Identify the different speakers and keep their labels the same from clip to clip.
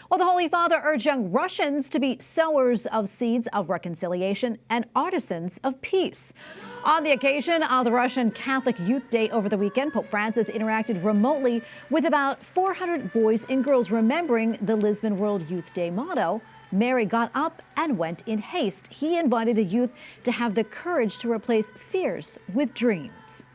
Speaker 1: Well, the Holy Father urged young Russians to be sowers of seeds of reconciliation and artisans of peace. On the occasion of the Russian Catholic Youth Day over the weekend, Pope Francis interacted remotely with about 400 boys and girls, remembering the Lisbon World Youth Day motto, "Mary got up and went in haste." He invited the youth to have the courage to replace fears with dreams.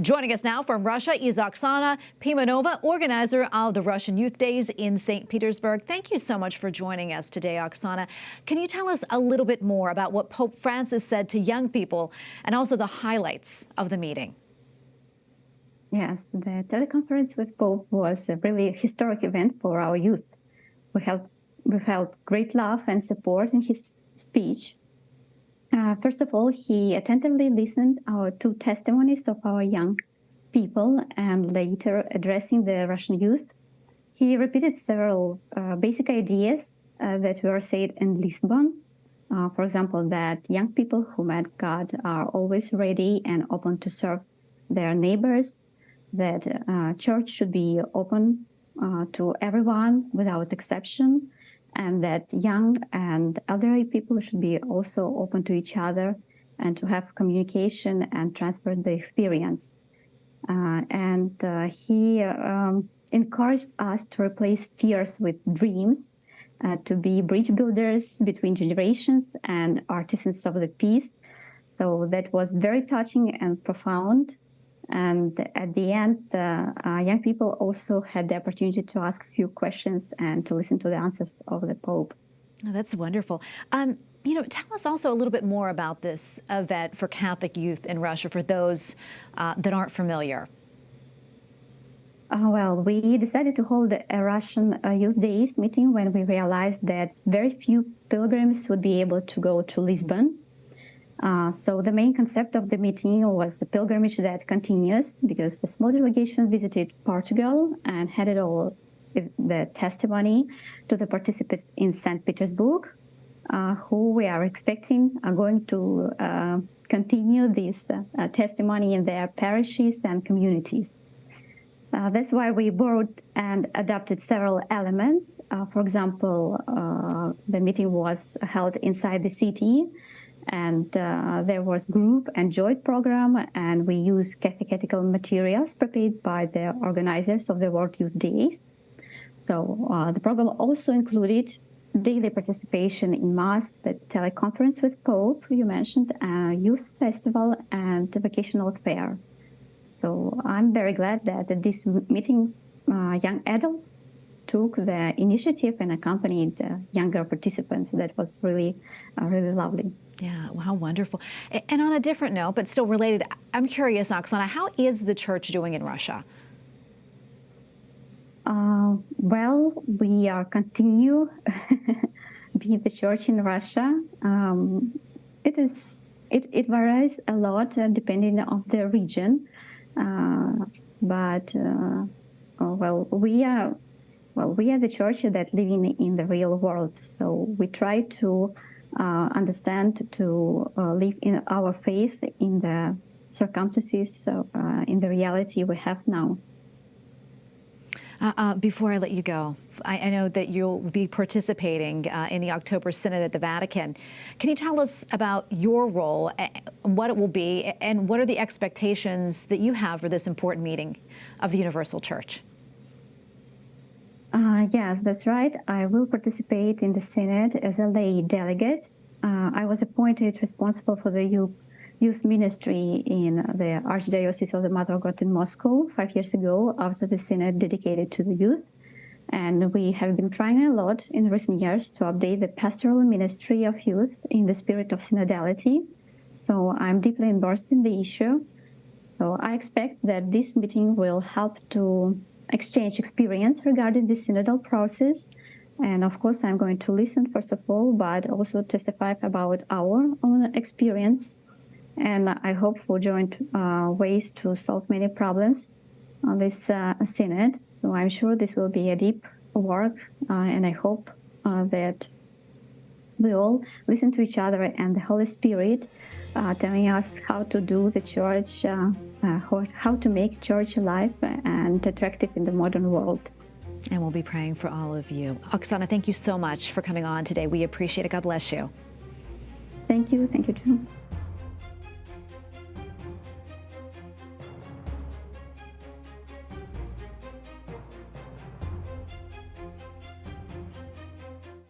Speaker 1: Joining us now from Russia is Oksana Pimenova, organizer of the Russian Youth Days in St. Petersburg. Thank you so much for joining us today, Oksana. Can you tell us a little bit more about what Pope Francis said to young people and also the highlights of the meeting?
Speaker 2: Yes, the teleconference with Pope was a really historic event for our youth. We felt great love and support in his speech. First of all, he attentively listened to testimonies of our young people, and later addressing the Russian youth, he repeated several basic ideas that were said in Lisbon. For example, that young people who met God are always ready and open to serve their neighbors, that church should be open to everyone without exception, and that young and elderly people should be also open to each other and to have communication and transfer the experience. He encouraged us to replace fears with dreams, to be bridge builders between generations and artisans of the peace. So that was very touching and profound. And at the end, young people also had the opportunity to ask a few questions and to listen to the answers of the Pope.
Speaker 1: Oh, that's wonderful. Tell us also a little bit more about this event for Catholic youth in Russia, for those that aren't familiar.
Speaker 2: Well, we decided to hold a Russian Youth Days meeting when we realized that very few pilgrims would be able to go to Lisbon. So the main concept of the meeting was the pilgrimage that continues, because the small delegation visited Portugal and handed all the testimony to the participants in St. Petersburg, who we are expecting are going to continue this testimony in their parishes and communities. That's why we borrowed and adapted several elements. For example, the meeting was held inside the city, and there was group and joint program, and we used catechetical materials prepared by the organizers of the World Youth Days. So the program also included daily participation in Mass, the teleconference with Pope, you mentioned, a youth festival, and a vocational fair. So I'm very glad that at this meeting, young adults took the initiative and accompanied younger participants. That was really, really lovely.
Speaker 1: Yeah, how wonderful. And on a different note, but still related, I'm curious, Oksana, how is the church doing in Russia?
Speaker 2: Well, we are continue being the church in Russia. It varies a lot depending on the region, but we are the church that living in the real world. So we try to understand, to live in our faith in the circumstances, in the reality we have now.
Speaker 1: Before I let you go, I know that you'll be participating in the October Synod at the Vatican. Can you tell us about your role, what it will be, and what are the expectations that you have for this important meeting of the Universal Church?
Speaker 2: Yes, that's right. I will participate in the Synod as a lay delegate. I was appointed responsible for the youth ministry in the Archdiocese of the Mother of God in Moscow 5 years ago, after the Synod dedicated to the youth. And we have been trying a lot in recent years to update the pastoral ministry of youth in the spirit of synodality. So I'm deeply immersed in the issue. So I expect that this meeting will help to exchange experience regarding the synodal process. And of course, I'm going to listen, first of all, but also testify about our own experience. And I hope for joint ways to solve many problems on this synod. So I'm sure this will be a deep work, and I hope that we all listen to each other and the Holy Spirit telling us how to do the church, how to make church alive and attractive in the modern world.
Speaker 1: And we'll be praying for all of you. Oksana, thank you so much for coming on today. We appreciate it. God bless you.
Speaker 2: Thank you. Thank you, too.